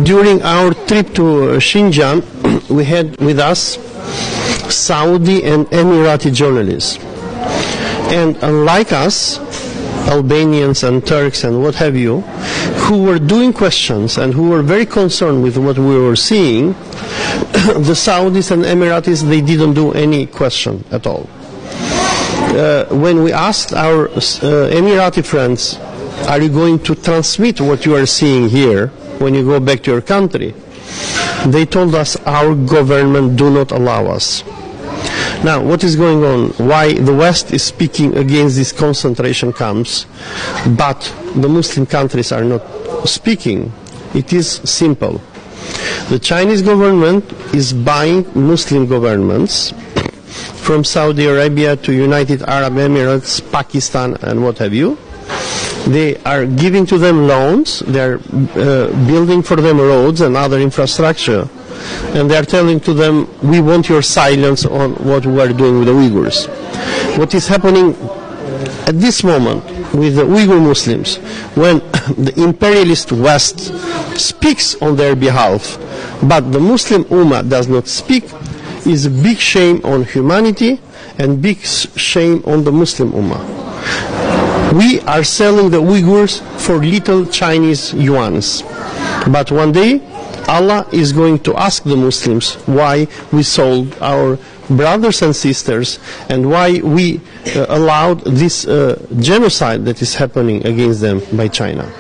During our trip to Xinjiang, we had with us Saudi and Emirati journalists. And unlike us, Albanians and Turks and what have you, who were doing questions and who were very concerned with what we were seeing, the Saudis and Emiratis, they didn't do any question at all. When we asked our Emirati friends, are you going to transmit what you are seeing here when you go back to your country? They told us our government do not allow us. Now, what is going on? Why the West is speaking against these concentration camps, but the Muslim countries are not speaking? It is simple. The Chinese government is buying Muslim governments from Saudi Arabia to United Arab Emirates, Pakistan, and what have you. They are giving to them loans, they are building for them roads and other infrastructure, and they are telling to them, we want your silence on what we are doing with the Uyghurs. What is happening at this moment with the Uyghur Muslims, when the imperialist West speaks on their behalf, but the Muslim Ummah does not speak, is a big shame on humanity and big shame on the Muslim Ummah. We are selling the Uyghurs for little Chinese yuans. But one day, Allah is going to ask the Muslims why we sold our brothers and sisters and why we allowed this genocide that is happening against them by China.